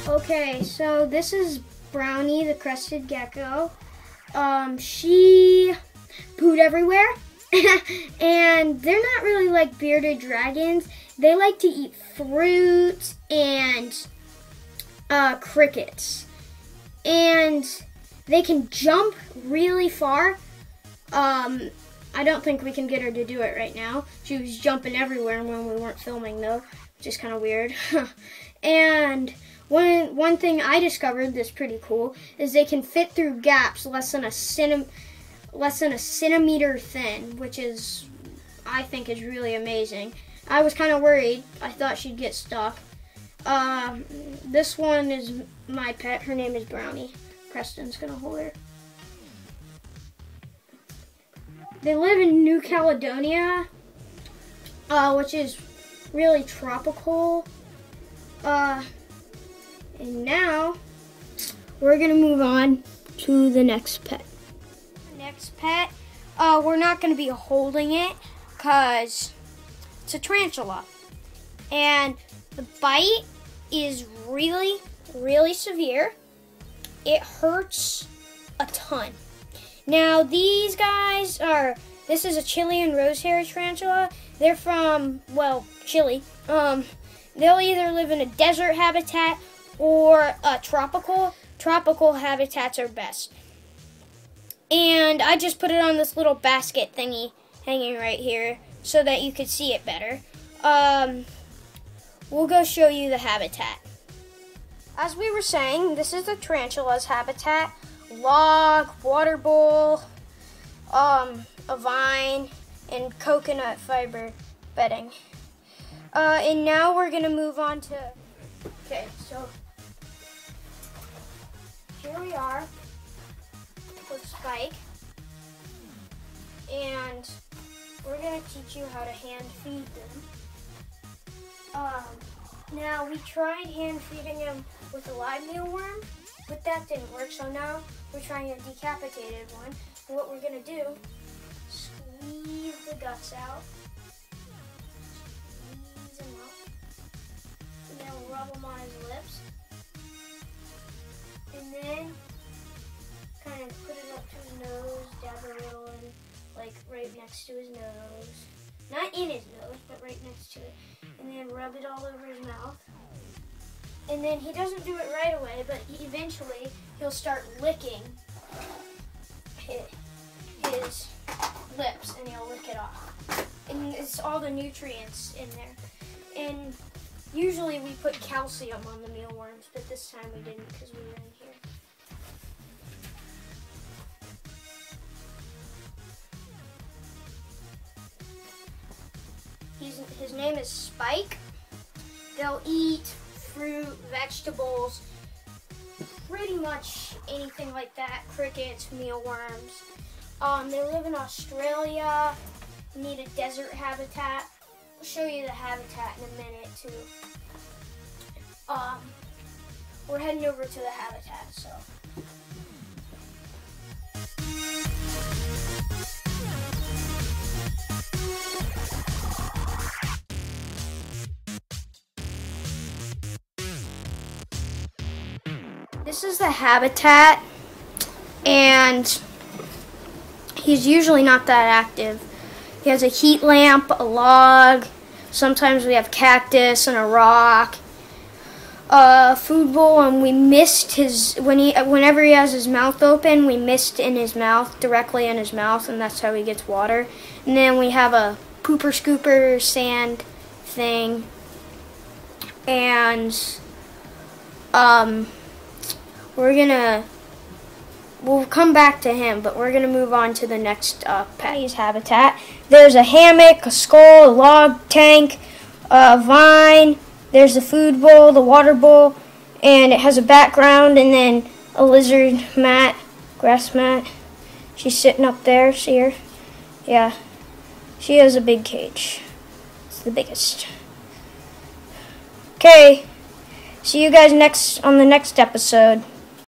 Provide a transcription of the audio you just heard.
Okay, so this is Brownie, the crested gecko. She pooed everywhere, and they're not really like bearded dragons. They like to eat fruit and crickets, and they can jump really far. I don't think we can get her to do it right now. She was jumping everywhere when we weren't filming though, which is kind of weird. And one thing I discovered that's pretty cool is they can fit through gaps less than a centimeter thin, which is, I think, is really amazing. I was kind of worried. I thought she'd get stuck. This one is my pet. Her name is Brownie. Preston's gonna hold her. They live in New Caledonia, which is really tropical. And now we're gonna move on to the next pet. Next pet, we're not gonna be holding it because it's a tarantula, and the bite is really, really severe. It hurts a ton. Now these guys are, this is a Chilean rosehair tarantula. They're from, well, Chile. They'll either live in a desert habitat or a tropical. Tropical habitats are best. And I just put it on this little basket thingy hanging right here so that you could see it better. We'll go show you the habitat. As we were saying, this is the tarantula's habitat. Log, water bowl, a vine, and coconut fiber bedding. And now we're gonna move on to, okay, so here we are with Spike, and we're gonna teach you how to hand feed them. Now we tried hand feeding him with a live mealworm, but that didn't work, so now we're trying a decapitated one. And what we're gonna do, squeeze the guts out. Squeeze them out. And then we'll rub them on his lips. And then kind of put it up to his nose, dab a little in, like right next to his nose. Not in his nose, but right next to it. And then rub it all over his mouth. And then he doesn't do it right away, but eventually he'll start licking his lips, and he'll lick it off. And it's all the nutrients in there. And usually we put calcium on the mealworms, but this time we didn't because we were in here. His name is Spike. They'll eat fruit, vegetables, pretty much anything like that, crickets, mealworms. They live in Australia, need a desert habitat. I'll show you the habitat in a minute too. We're heading over to the habitat, so. This is the habitat, and he's usually not that active. He has a heat lamp, a log, sometimes we have cactus and a rock, food bowl, and we mist his, whenever he has his mouth open, we mist in his mouth, directly in his mouth, and that's how he gets water. And then we have a pooper scooper sand thing, and we'll come back to him, but we're gonna move on to the next pet's habitat. There's a hammock, a skull, a log tank, a vine, there's the food bowl, the water bowl, and it has a background, and then a lizard mat, grass mat. She's sitting up there, see her? Yeah, she has a big cage. It's the biggest. Okay, see you guys on the next episode.